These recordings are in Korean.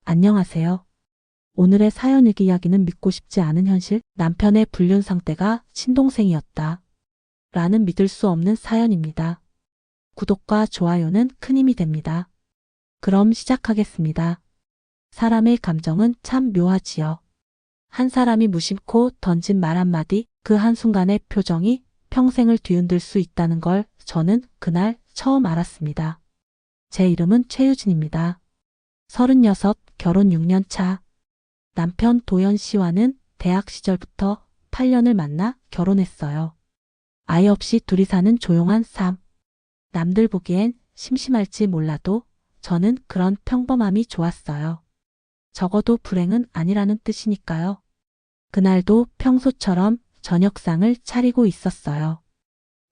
안녕하세요. 오늘의 사연일기 이야기는 믿고 싶지 않은 현실, 남편의 불륜 상대가 친동생이었다. 라는 믿을 수 없는 사연입니다. 구독과 좋아요는 큰 힘이 됩니다. 그럼 시작하겠습니다. 사람의 감정은 참 묘하지요. 한 사람이 무심코 던진 말 한마디, 그 한순간의 표정이 평생을 뒤흔들 수 있다는 걸 저는 그날 처음 알았습니다. 제 이름은 최유진입니다. 36, 결혼 6년 차. 남편 도연 씨와는 대학 시절부터 8년을 만나 결혼했어요. 아이 없이 둘이 사는 조용한 삶. 남들 보기엔 심심할지 몰라도 저는 그런 평범함이 좋았어요. 적어도 불행은 아니라는 뜻이니까요. 그날도 평소처럼 저녁상을 차리고 있었어요.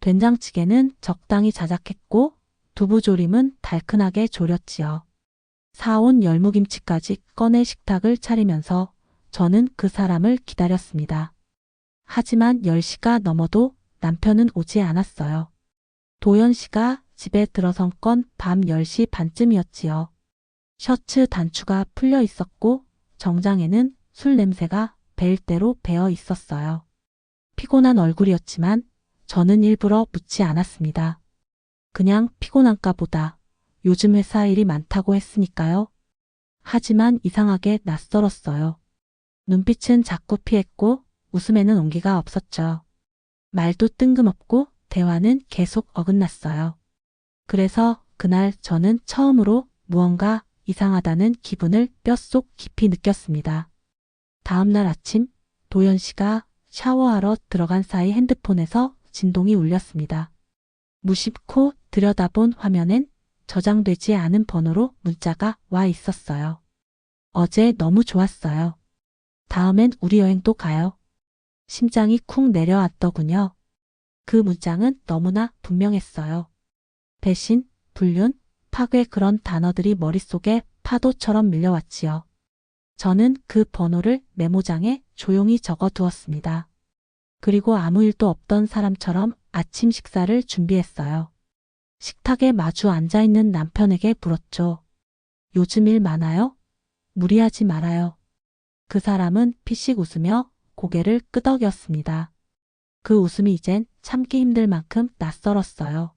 된장찌개는 적당히 자작했고 두부조림은 달큰하게 졸였지요. 사온 열무김치까지 꺼내 식탁을 차리면서 저는 그 사람을 기다렸습니다. 하지만 10시가 넘어도 남편은 오지 않았어요. 도연 씨가 집에 들어선 건 밤 10시 반쯤이었지요. 셔츠 단추가 풀려 있었고 정장에는 술 냄새가 배일 대로 배어 있었어요. 피곤한 얼굴이었지만 저는 일부러 묻지 않았습니다. 그냥 피곤한가 보다. 요즘 회사 일이 많다고 했으니까요. 하지만 이상하게 낯설었어요. 눈빛은 자꾸 피했고 웃음에는 온기가 없었죠. 말도 뜬금없고 대화는 계속 어긋났어요. 그래서 그날 저는 처음으로 무언가 이상하다는 기분을 뼛속 깊이 느꼈습니다. 다음 날 아침 도연 씨가 샤워하러 들어간 사이 핸드폰에서 진동이 울렸습니다. 무심코 들여다본 화면엔 저장되지 않은 번호로 문자가 와 있었어요. 어제 너무 좋았어요. 다음엔 우리 여행도 가요. 심장이 쿵 내려왔더군요. 그 문장은 너무나 분명했어요. 배신, 불륜, 파괴 그런 단어들이 머릿속에 파도처럼 밀려왔지요. 저는 그 번호를 메모장에 조용히 적어두었습니다. 그리고 아무 일도 없던 사람처럼 아침 식사를 준비했어요. 식탁에 마주 앉아있는 남편에게 물었죠. 요즘 일 많아요? 무리하지 말아요. 그 사람은 피식 웃으며 고개를 끄덕였습니다. 그 웃음이 이젠 참기 힘들 만큼 낯설었어요.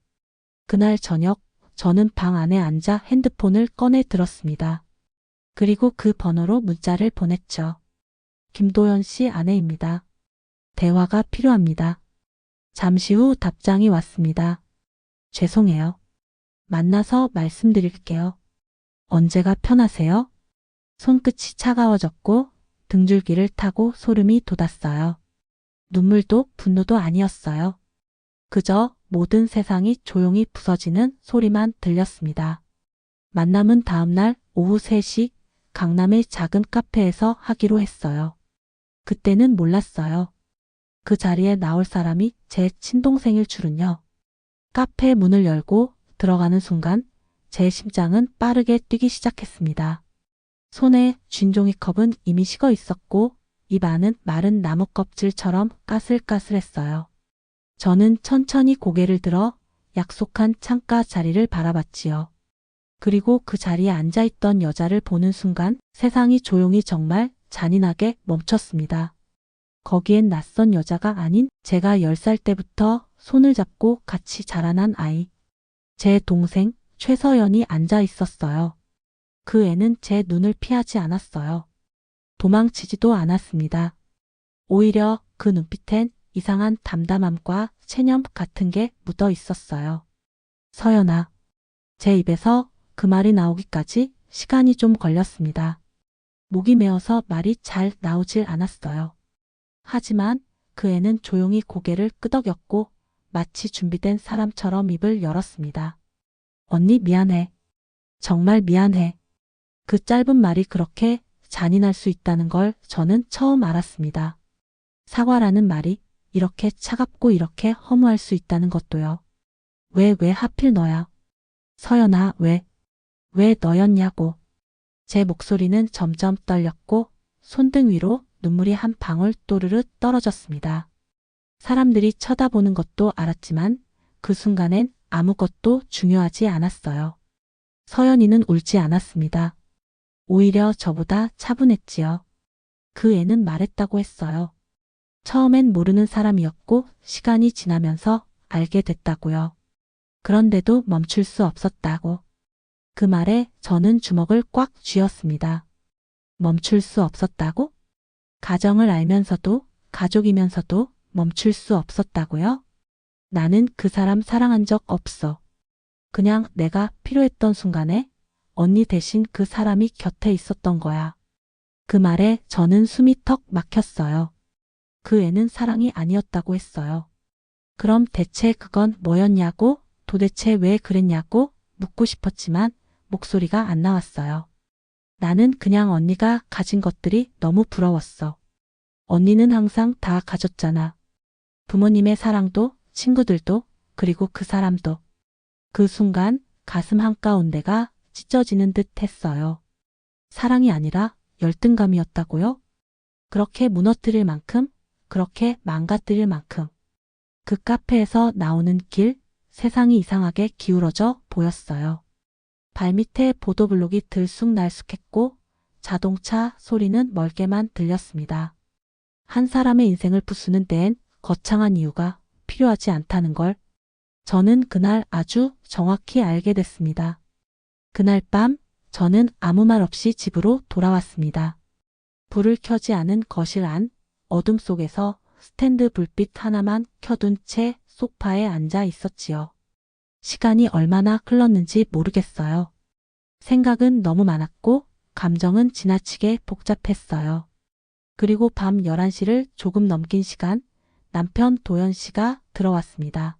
그날 저녁 저는 방 안에 앉아 핸드폰을 꺼내 들었습니다. 그리고 그 번호로 문자를 보냈죠. 김도연 씨 아내입니다. 대화가 필요합니다. 잠시 후 답장이 왔습니다. 죄송해요. 만나서 말씀드릴게요. 언제가 편하세요? 손끝이 차가워졌고 등줄기를 타고 소름이 돋았어요. 눈물도 분노도 아니었어요. 그저 모든 세상이 조용히 부서지는 소리만 들렸습니다. 만남은 다음날 오후 3시 강남의 작은 카페에서 하기로 했어요. 그때는 몰랐어요. 그 자리에 나올 사람이 제 친동생일 줄은요. 카페 문을 열고 들어가는 순간 제 심장은 빠르게 뛰기 시작했습니다. 손에 쥔 종이컵은 이미 식어 있었고 입 안은 마른 나무 껍질처럼 까슬까슬했어요. 저는 천천히 고개를 들어 약속한 창가 자리를 바라봤지요. 그리고 그 자리에 앉아있던 여자를 보는 순간 세상이 조용히 정말 잔인하게 멈췄습니다. 거기엔 낯선 여자가 아닌 제가 10살 때부터 손을 잡고 같이 자라난 아이. 제 동생 최서연이 앉아 있었어요. 그 애는 제 눈을 피하지 않았어요. 도망치지도 않았습니다. 오히려 그 눈빛엔 이상한 담담함과 체념 같은 게 묻어 있었어요. 서연아. 제 입에서 그 말이 나오기까지 시간이 좀 걸렸습니다. 목이 메어서 말이 잘 나오질 않았어요. 하지만 그 애는 조용히 고개를 끄덕였고 마치 준비된 사람처럼 입을 열었습니다. 언니 미안해. 정말 미안해. 그 짧은 말이 그렇게 잔인할 수 있다는 걸 저는 처음 알았습니다. 사과라는 말이 이렇게 차갑고 이렇게 허무할 수 있다는 것도요. 왜 하필 너야? 서연아, 왜 너였냐고. 제 목소리는 점점 떨렸고 손등 위로 눈물이 한 방울 또르르 떨어졌습니다. 사람들이 쳐다보는 것도 알았지만 그 순간엔 아무것도 중요하지 않았어요. 서연이는 울지 않았습니다. 오히려 저보다 차분했지요. 그 애는 말했다고 했어요. 처음엔 모르는 사람이었고 시간이 지나면서 알게 됐다고요. 그런데도 멈출 수 없었다고. 그 말에 저는 주먹을 꽉 쥐었습니다. 멈출 수 없었다고? 가정을 알면서도, 가족이면서도 멈출 수 없었다고요? 나는 그 사람 사랑한 적 없어. 그냥 내가 필요했던 순간에 언니 대신 그 사람이 곁에 있었던 거야. 그 말에 저는 숨이 턱 막혔어요. 그 애는 사랑이 아니었다고 했어요. 그럼 대체 그건 뭐였냐고, 도대체 왜 그랬냐고 묻고 싶었지만 목소리가 안 나왔어요. 나는 그냥 언니가 가진 것들이 너무 부러웠어. 언니는 항상 다 가졌잖아. 부모님의 사랑도, 친구들도, 그리고 그 사람도. 그 순간 가슴 한가운데가 찢어지는 듯 했어요. 사랑이 아니라 열등감이었다고요? 그렇게 무너뜨릴 만큼, 그렇게 망가뜨릴 만큼. 그 카페에서 나오는 길, 세상이 이상하게 기울어져 보였어요. 발밑에 보도블록이 들쑥날쑥했고 자동차 소리는 멀게만 들렸습니다. 한 사람의 인생을 부수는 데엔 거창한 이유가 필요하지 않다는 걸 저는 그날 아주 정확히 알게 됐습니다. 그날 밤 저는 아무 말 없이 집으로 돌아왔습니다. 불을 켜지 않은 거실 안 어둠 속에서 스탠드 불빛 하나만 켜둔 채 소파에 앉아 있었지요. 시간이 얼마나 흘렀는지 모르겠어요. 생각은 너무 많았고 감정은 지나치게 복잡했어요. 그리고 밤 11시를 조금 넘긴 시간 남편 도연 씨가 들어왔습니다.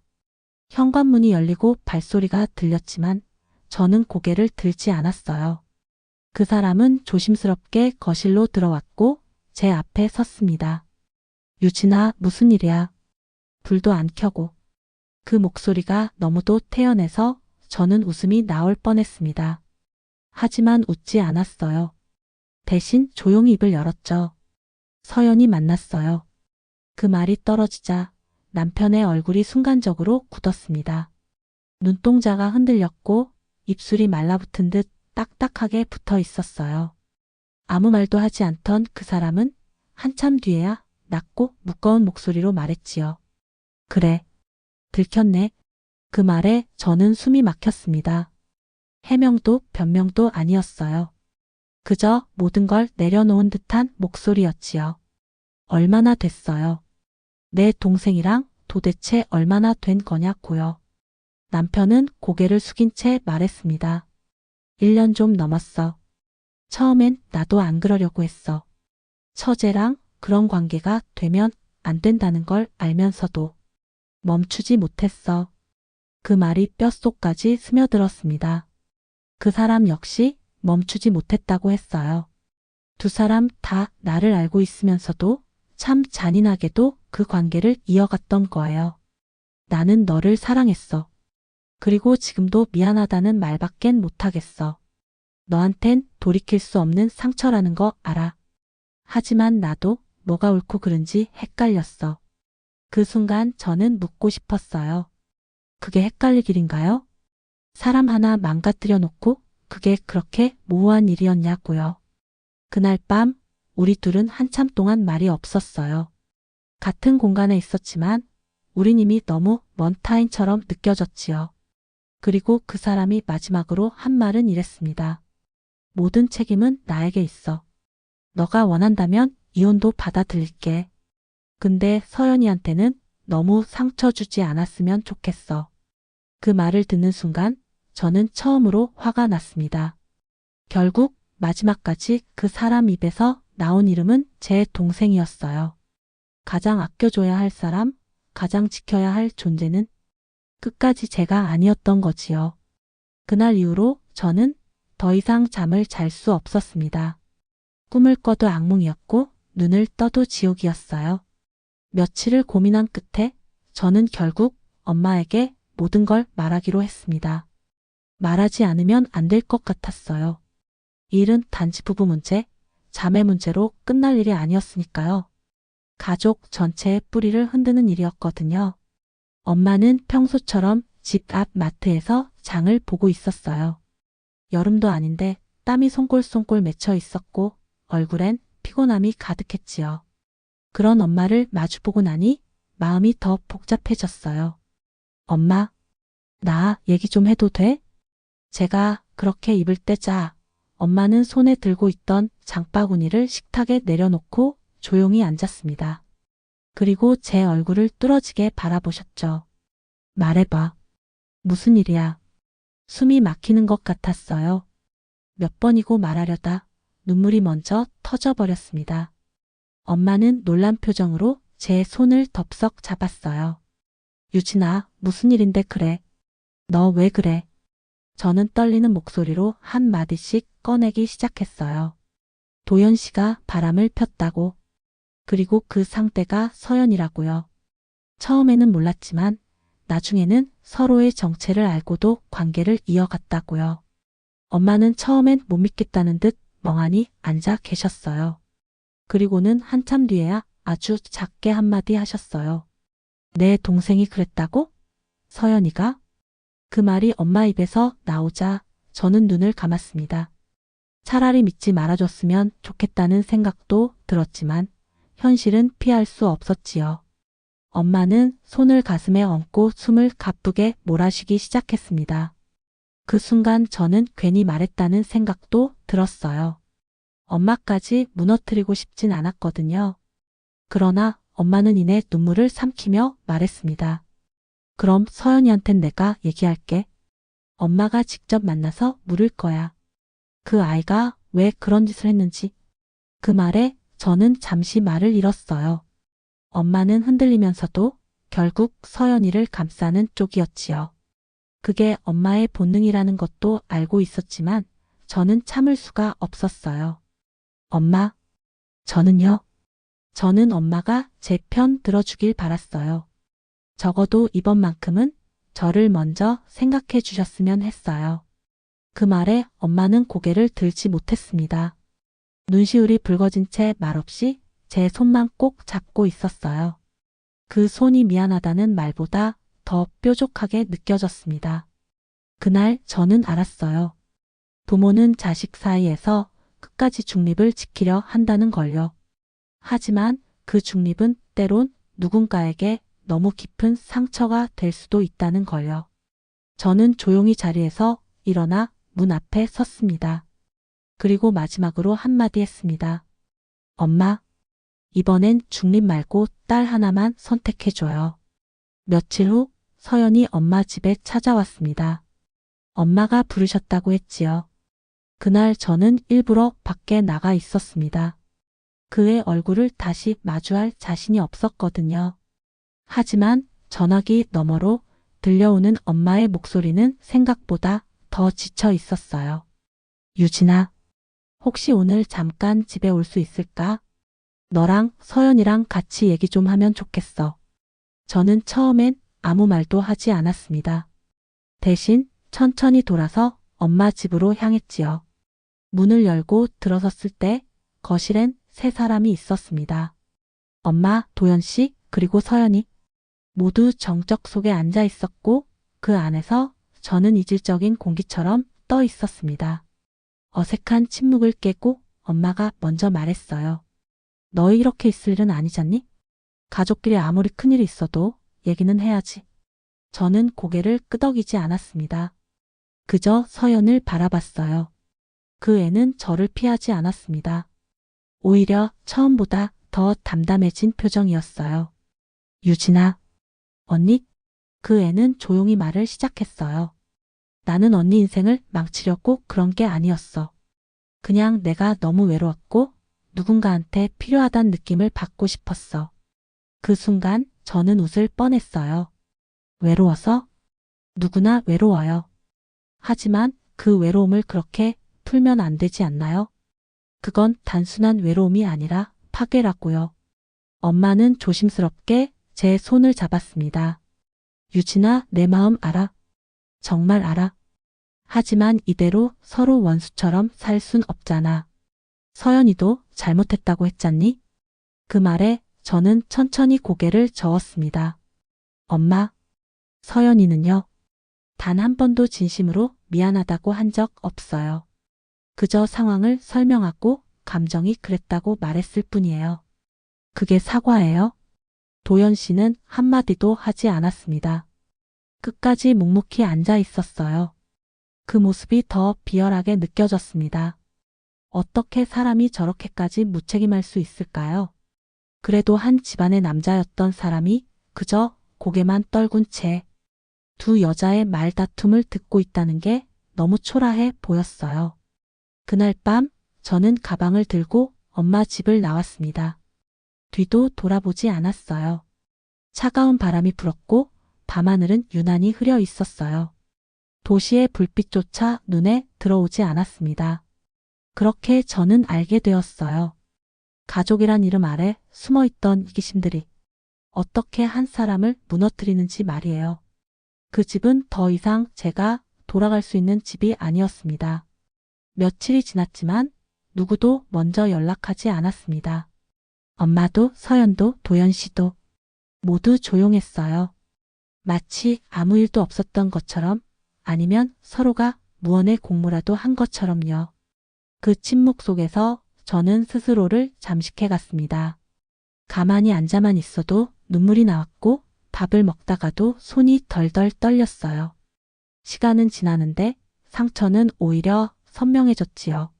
현관문이 열리고 발소리가 들렸지만 저는 고개를 들지 않았어요. 그 사람은 조심스럽게 거실로 들어왔고 제 앞에 섰습니다. 유진아, 무슨 일이야? 불도 안 켜고. 그 목소리가 너무도 태연해서 저는 웃음이 나올 뻔했습니다. 하지만 웃지 않았어요. 대신 조용히 입을 열었죠. 서연이 만났어요. 그 말이 떨어지자 남편의 얼굴이 순간적으로 굳었습니다. 눈동자가 흔들렸고 입술이 말라붙은 듯 딱딱하게 붙어 있었어요. 아무 말도 하지 않던 그 사람은 한참 뒤에야 낮고 무거운 목소리로 말했지요. 그래, 들켰네. 그 말에 저는 숨이 막혔습니다. 해명도 변명도 아니었어요. 그저 모든 걸 내려놓은 듯한 목소리였지요. 얼마나 됐어요? 내 동생이랑 도대체 얼마나 된 거냐고요. 남편은 고개를 숙인 채 말했습니다. 1년 좀 넘었어. 처음엔 나도 안 그러려고 했어. 처제랑 그런 관계가 되면 안 된다는 걸 알면서도 멈추지 못했어. 그 말이 뼛속까지 스며들었습니다. 그 사람 역시 멈추지 못했다고 했어요. 두 사람 다 나를 알고 있으면서도 참 잔인하게도 그 관계를 이어갔던 거예요. 나는 너를 사랑했어. 그리고 지금도 미안하다는 말밖엔 못하겠어. 너한텐 돌이킬 수 없는 상처라는 거 알아. 하지만 나도 뭐가 옳고 그른지 헷갈렸어. 그 순간 저는 묻고 싶었어요. 그게 헷갈릴 일인가요? 사람 하나 망가뜨려 놓고 그게 그렇게 모호한 일이었냐고요. 그날 밤 우리 둘은 한참 동안 말이 없었어요. 같은 공간에 있었지만 우린 이미 너무 먼 타인처럼 느껴졌지요. 그리고 그 사람이 마지막으로 한 말은 이랬습니다. 모든 책임은 나에게 있어. 너가 원한다면 이혼도 받아들일게. 근데 서연이한테는 너무 상처 주지 않았으면 좋겠어. 그 말을 듣는 순간 저는 처음으로 화가 났습니다. 결국 마지막까지 그 사람 입에서 나온 이름은 제 동생이었어요. 가장 아껴줘야 할 사람, 가장 지켜야 할 존재는 끝까지 제가 아니었던 거지요. 그날 이후로 저는 더 이상 잠을 잘 수 없었습니다. 꿈을 꿔도 악몽이었고 눈을 떠도 지옥이었어요. 며칠을 고민한 끝에 저는 결국 엄마에게 모든 걸 말하기로 했습니다. 말하지 않으면 안 될 것 같았어요. 이 일은 단지 부부 문제, 자매 문제로 끝날 일이 아니었으니까요. 가족 전체의 뿌리를 흔드는 일이었거든요. 엄마는 평소처럼 집 앞 마트에서 장을 보고 있었어요. 여름도 아닌데 땀이 송골송골 맺혀 있었고 얼굴엔 피곤함이 가득했지요. 그런 엄마를 마주보고 나니 마음이 더 복잡해졌어요. 엄마, 나 얘기 좀 해도 돼? 제가 그렇게 입을 때자 엄마는 손에 들고 있던 장바구니를 식탁에 내려놓고 조용히 앉았습니다. 그리고 제 얼굴을 뚫어지게 바라보셨죠. 말해봐. 무슨 일이야? 숨이 막히는 것 같았어요. 몇 번이고 말하려다 눈물이 먼저 터져버렸습니다. 엄마는 놀란 표정으로 제 손을 덥석 잡았어요. 유진아, 무슨 일인데 그래? 너 왜 그래? 저는 떨리는 목소리로 한 마디씩 꺼내기 시작했어요. 도연 씨가 바람을 폈다고. 그리고 그 상대가 서연이라고요. 처음에는 몰랐지만 나중에는 서로의 정체를 알고도 관계를 이어갔다고요. 엄마는 처음엔 못 믿겠다는 듯 멍하니 앉아 계셨어요. 그리고는 한참 뒤에야 아주 작게 한마디 하셨어요. 내 동생이 그랬다고? 서연이가? 그 말이 엄마 입에서 나오자 저는 눈을 감았습니다. 차라리 믿지 말아줬으면 좋겠다는 생각도 들었지만 현실은 피할 수 없었지요. 엄마는 손을 가슴에 얹고 숨을 가쁘게 몰아쉬기 시작했습니다. 그 순간 저는 괜히 말했다는 생각도 들었어요. 엄마까지 무너뜨리고 싶진 않았거든요. 그러나 엄마는 이내 눈물을 삼키며 말했습니다. 그럼 서연이한텐 내가 얘기할게. 엄마가 직접 만나서 물을 거야. 그 아이가 왜 그런 짓을 했는지. 그 말에 저는 잠시 말을 잃었어요. 엄마는 흔들리면서도 결국 서연이를 감싸는 쪽이었지요. 그게 엄마의 본능이라는 것도 알고 있었지만 저는 참을 수가 없었어요. 엄마, 저는요. 저는 엄마가 제 편 들어주길 바랐어요. 적어도 이번만큼은 저를 먼저 생각해 주셨으면 했어요. 그 말에 엄마는 고개를 들지 못했습니다. 눈시울이 붉어진 채 말없이 제 손만 꼭 잡고 있었어요. 그 손이 미안하다는 말보다 더 뾰족하게 느껴졌습니다. 그날 저는 알았어요. 부모는 자식 사이에서 끝까지 중립을 지키려 한다는 걸요. 하지만 그 중립은 때론 누군가에게 너무 깊은 상처가 될 수도 있다는 걸요. 저는 조용히 자리에서 일어나 문 앞에 섰습니다. 그리고 마지막으로 한마디 했습니다. 엄마, 이번엔 중립 말고 딸 하나만 선택해줘요. 며칠 후 서연이 엄마 집에 찾아왔습니다. 엄마가 부르셨다고 했지요. 그날 저는 일부러 밖에 나가 있었습니다. 그의 얼굴을 다시 마주할 자신이 없었거든요. 하지만 전화기 너머로 들려오는 엄마의 목소리는 생각보다 더 지쳐 있었어요. 유진아, 혹시 오늘 잠깐 집에 올 수 있을까? 너랑 서연이랑 같이 얘기 좀 하면 좋겠어. 저는 처음엔 아무 말도 하지 않았습니다. 대신 천천히 돌아서 엄마 집으로 향했지요. 문을 열고 들어섰을 때 거실엔 세 사람이 있었습니다. 엄마, 도연 씨, 그리고 서연이. 모두 정적 속에 앉아 있었고 그 안에서 저는 이질적인 공기처럼 떠 있었습니다. 어색한 침묵을 깨고 엄마가 먼저 말했어요. 너희 이렇게 있을 일은 아니잖니? 가족끼리 아무리 큰일이 있어도 얘기는 해야지. 저는 고개를 끄덕이지 않았습니다. 그저 서연을 바라봤어요. 그 애는 저를 피하지 않았습니다. 오히려 처음보다 더 담담해진 표정이었어요. 유진아, 언니? 그 애는 조용히 말을 시작했어요. 나는 언니 인생을 망치려고 그런 게 아니었어. 그냥 내가 너무 외로웠고 누군가한테 필요하다는 느낌을 받고 싶었어. 그 순간 저는 웃을 뻔했어요. 외로워서? 누구나 외로워요. 하지만 그 외로움을 그렇게 풀면 안 되지 않나요? 그건 단순한 외로움이 아니라 파괴라고요. 엄마는 조심스럽게 제 손을 잡았습니다. 유진아, 내 마음 알아. 정말 알아. 하지만 이대로 서로 원수처럼 살 순 없잖아. 서연이도 잘못했다고 했잖니? 그 말에 저는 천천히 고개를 저었습니다. 엄마, 서연이는요? 단 한 번도 진심으로 미안하다고 한 적 없어요. 그저 상황을 설명하고 감정이 그랬다고 말했을 뿐이에요. 그게 사과예요? 도연 씨는 한마디도 하지 않았습니다. 끝까지 묵묵히 앉아 있었어요. 그 모습이 더 비열하게 느껴졌습니다. 어떻게 사람이 저렇게까지 무책임할 수 있을까요? 그래도 한 집안의 남자였던 사람이 그저 고개만 떨군 채 두 여자의 말다툼을 듣고 있다는 게 너무 초라해 보였어요. 그날 밤 저는 가방을 들고 엄마 집을 나왔습니다. 뒤도 돌아보지 않았어요. 차가운 바람이 불었고 밤하늘은 유난히 흐려 있었어요. 도시의 불빛조차 눈에 들어오지 않았습니다. 그렇게 저는 알게 되었어요. 가족이란 이름 아래 숨어있던 이기심들이 어떻게 한 사람을 무너뜨리는지 말이에요. 그 집은 더 이상 제가 돌아갈 수 있는 집이 아니었습니다. 며칠이 지났지만 누구도 먼저 연락하지 않았습니다. 엄마도 서연도 도연 씨도 모두 조용했어요. 마치 아무 일도 없었던 것처럼 아니면 서로가 무언의 공모라도 한 것처럼요. 그 침묵 속에서 저는 스스로를 잠식해 갔습니다. 가만히 앉아만 있어도 눈물이 나왔고 밥을 먹다가도 손이 덜덜 떨렸어요. 시간은 지나는데 상처는 오히려 선명해졌지요.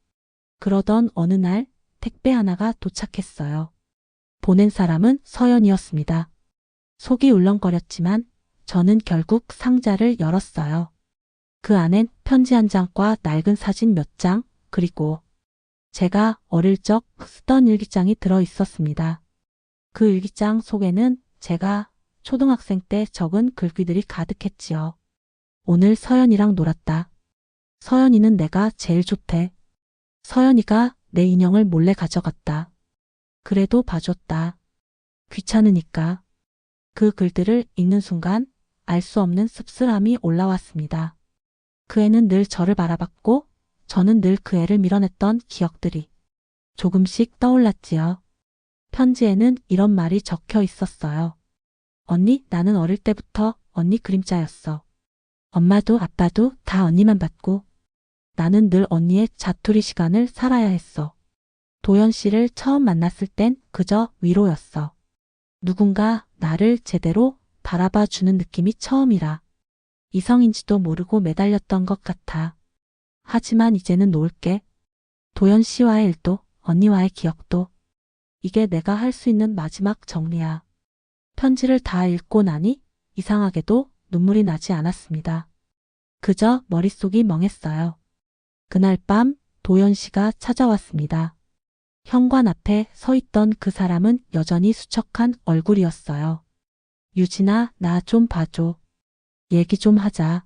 그러던 어느 날 택배 하나가 도착했어요. 보낸 사람은 서연이었습니다. 속이 울렁거렸지만 저는 결국 상자를 열었어요. 그 안엔 편지 한 장과 낡은 사진 몇 장, 그리고 제가 어릴 적 쓰던 일기장이 들어 있었습니다. 그 일기장 속에는 제가 초등학생 때 적은 글귀들이 가득했지요. 오늘 서연이랑 놀았다. 서연이는 내가 제일 좋대. 서연이가 내 인형을 몰래 가져갔다. 그래도 봐줬다. 귀찮으니까. 그 글들을 읽는 순간 알 수 없는 씁쓸함이 올라왔습니다. 그 애는 늘 저를 바라봤고 저는 늘 그 애를 밀어냈던 기억들이 조금씩 떠올랐지요. 편지에는 이런 말이 적혀 있었어요. 언니, 나는 어릴 때부터 언니 그림자였어. 엄마도 아빠도 다 언니만 봤고 나는 늘 언니의 자투리 시간을 살아야 했어. 도연 씨를 처음 만났을 땐 그저 위로였어. 누군가 나를 제대로 바라봐 주는 느낌이 처음이라. 이성인지도 모르고 매달렸던 것 같아. 하지만 이제는 놓을게. 도연 씨와의 일도 언니와의 기억도. 이게 내가 할 수 있는 마지막 정리야. 편지를 다 읽고 나니 이상하게도 눈물이 나지 않았습니다. 그저 머릿속이 멍했어요. 그날 밤 도연 씨가 찾아왔습니다. 현관 앞에 서 있던 그 사람은 여전히 수척한 얼굴이었어요. 유진아, 나 좀 봐줘. 얘기 좀 하자.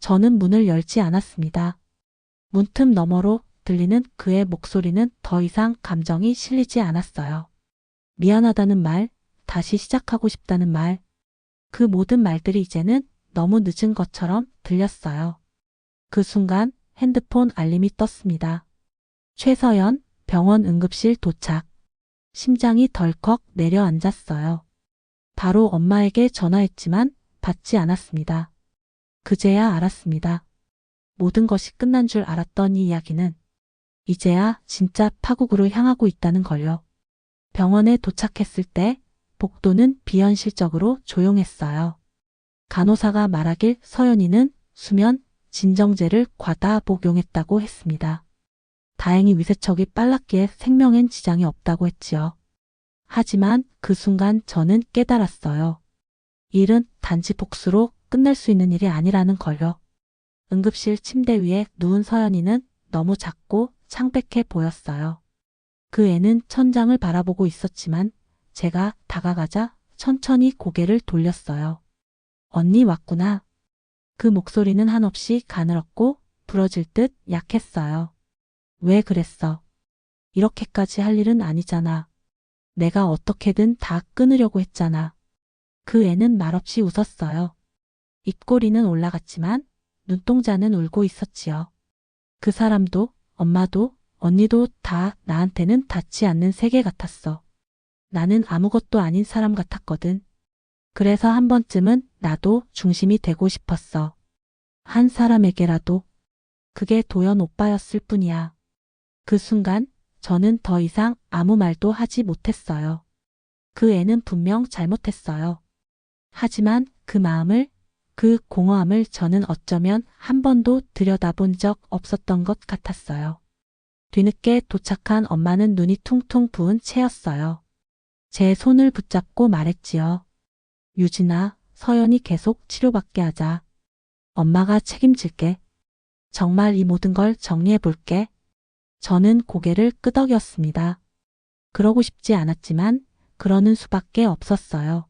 저는 문을 열지 않았습니다. 문틈 너머로 들리는 그의 목소리는 더 이상 감정이 실리지 않았어요. 미안하다는 말, 다시 시작하고 싶다는 말, 그 모든 말들이 이제는 너무 늦은 것처럼 들렸어요. 그 순간 핸드폰 알림이 떴습니다. 최서연, 병원 응급실 도착. 심장이 덜컥 내려앉았어요. 바로 엄마에게 전화했지만 받지 않았습니다. 그제야 알았습니다. 모든 것이 끝난 줄 알았던 이 이야기는 이제야 진짜 파국으로 향하고 있다는 걸요. 병원에 도착했을 때 복도는 비현실적으로 조용했어요. 간호사가 말하길 서연이는 수면 진정제를 과다 복용했다고 했습니다. 다행히 위세척이 빨랐기에 생명엔 지장이 없다고 했지요. 하지만 그 순간 저는 깨달았어요. 일은 단지 복수로 끝낼 수 있는 일이 아니라는 걸요. 응급실 침대 위에 누운 서연이는 너무 작고 창백해 보였어요. 그 애는 천장을 바라보고 있었지만 제가 다가가자 천천히 고개를 돌렸어요. 언니 왔구나. 그 목소리는 한없이 가늘었고 부러질 듯 약했어요. 왜 그랬어? 이렇게까지 할 일은 아니잖아. 내가 어떻게든 다 끊으려고 했잖아. 그 애는 말없이 웃었어요. 입꼬리는 올라갔지만 눈동자는 울고 있었지요. 그 사람도 엄마도 언니도 다 나한테는 닿지 않는 세계 같았어. 나는 아무것도 아닌 사람 같았거든. 그래서 한 번쯤은 나도 중심이 되고 싶었어. 한 사람에게라도. 그게 도연 오빠였을 뿐이야. 그 순간 저는 더 이상 아무 말도 하지 못했어요. 그 애는 분명 잘못했어요. 하지만 그 마음을, 그 공허함을 저는 어쩌면 한 번도 들여다본 적 없었던 것 같았어요. 뒤늦게 도착한 엄마는 눈이 퉁퉁 부은 채였어요. 제 손을 붙잡고 말했지요. 유진아, 서연이 계속 치료받게 하자. 엄마가 책임질게. 정말 이 모든 걸 정리해 볼게. 저는 고개를 끄덕였습니다. 그러고 싶지 않았지만 그러는 수밖에 없었어요.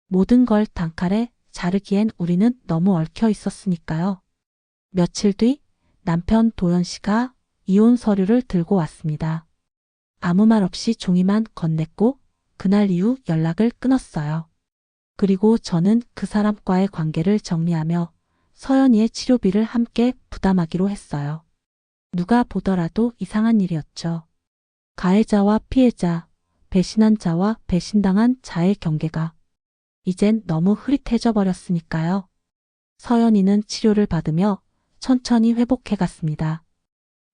모든 걸 단칼에 자르기엔 우리는 너무 얽혀 있었으니까요. 며칠 뒤 남편 도연 씨가 이혼 서류를 들고 왔습니다. 아무 말 없이 종이만 건넸고 그날 이후 연락을 끊었어요. 그리고 저는 그 사람과의 관계를 정리하며 서연이의 치료비를 함께 부담하기로 했어요. 누가 보더라도 이상한 일이었죠. 가해자와 피해자, 배신한 자와 배신당한 자의 경계가 이젠 너무 흐릿해져 버렸으니까요. 서연이는 치료를 받으며 천천히 회복해 갔습니다.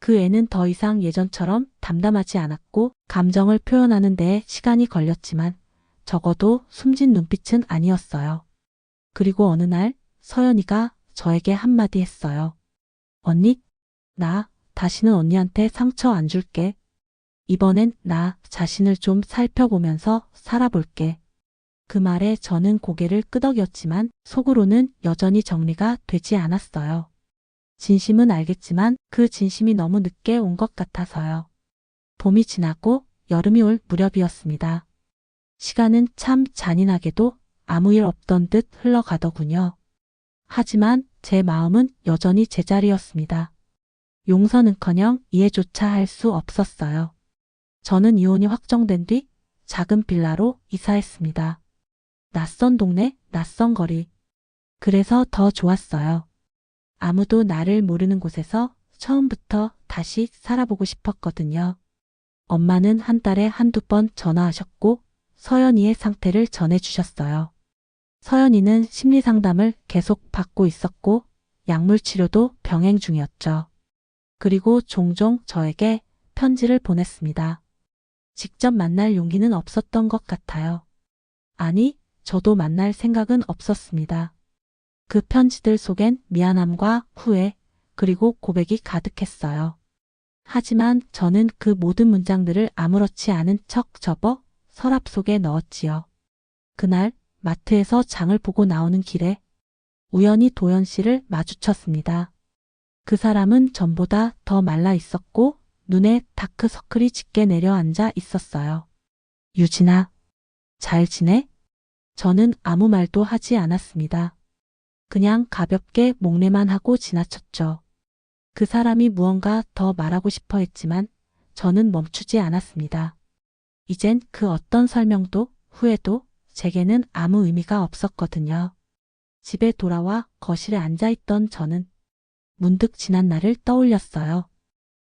그 애는 더 이상 예전처럼 담담하지 않았고 감정을 표현하는 데에 시간이 걸렸지만 적어도 숨진 눈빛은 아니었어요. 그리고 어느 날 서연이가 저에게 한마디 했어요. 언니, 나 다시는 언니한테 상처 안 줄게. 이번엔 나 자신을 좀 살펴보면서 살아볼게. 그 말에 저는 고개를 끄덕였지만 속으로는 여전히 정리가 되지 않았어요. 진심은 알겠지만 그 진심이 너무 늦게 온 것 같아서요. 봄이 지나고 여름이 올 무렵이었습니다. 시간은 참 잔인하게도 아무 일 없던 듯 흘러가더군요. 하지만 제 마음은 여전히 제자리였습니다. 용서는커녕 이해조차 할 수 없었어요. 저는 이혼이 확정된 뒤 작은 빌라로 이사했습니다. 낯선 동네, 낯선 거리. 그래서 더 좋았어요. 아무도 나를 모르는 곳에서 처음부터 다시 살아보고 싶었거든요. 엄마는 한 달에 한두 번 전화하셨고 서연이의 상태를 전해주셨어요. 서연이는 심리상담을 계속 받고 있었고 약물 치료도 병행 중이었죠. 그리고 종종 저에게 편지를 보냈습니다. 직접 만날 용기는 없었던 것 같아요. 아니, 저도 만날 생각은 없었습니다. 그 편지들 속엔 미안함과 후회, 그리고 고백이 가득했어요. 하지만 저는 그 모든 문장들을 아무렇지 않은 척 접어 서랍 속에 넣었지요. 그날 마트에서 장을 보고 나오는 길에 우연히 도연 씨를 마주쳤습니다. 그 사람은 전보다 더 말라 있었고 눈에 다크서클이 짙게 내려앉아 있었어요. 유진아, 잘 지내? 저는 아무 말도 하지 않았습니다. 그냥 가볍게 목례만 하고 지나쳤죠. 그 사람이 무언가 더 말하고 싶어 했지만 저는 멈추지 않았습니다. 이젠 그 어떤 설명도 후회도 제게는 아무 의미가 없었거든요. 집에 돌아와 거실에 앉아있던 저는 문득 지난 날을 떠올렸어요.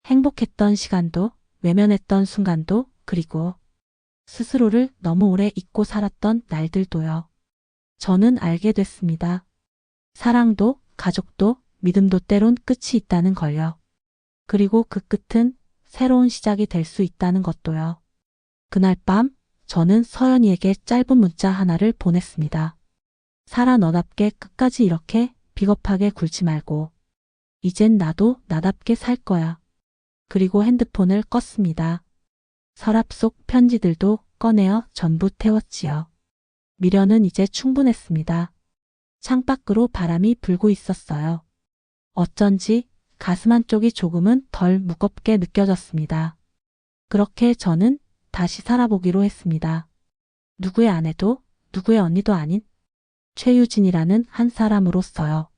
행복했던 시간도, 외면했던 순간도, 그리고 스스로를 너무 오래 잊고 살았던 날들도요. 저는 알게 됐습니다. 사랑도, 가족도, 믿음도 때론 끝이 있다는 걸요. 그리고 그 끝은 새로운 시작이 될 수 있다는 것도요. 그날 밤 저는 서연이에게 짧은 문자 하나를 보냈습니다. 살아 너답게 끝까지 이렇게 비겁하게 굴지 말고 이젠 나도 나답게 살 거야. 그리고 핸드폰을 껐습니다. 서랍 속 편지들도 꺼내어 전부 태웠지요. 미련은 이제 충분했습니다. 창밖으로 바람이 불고 있었어요. 어쩐지 가슴 한쪽이 조금은 덜 무겁게 느껴졌습니다. 그렇게 저는 다시 살아보기로 했습니다. 누구의 아내도 누구의 언니도 아닌 최유진이라는 한 사람으로서요.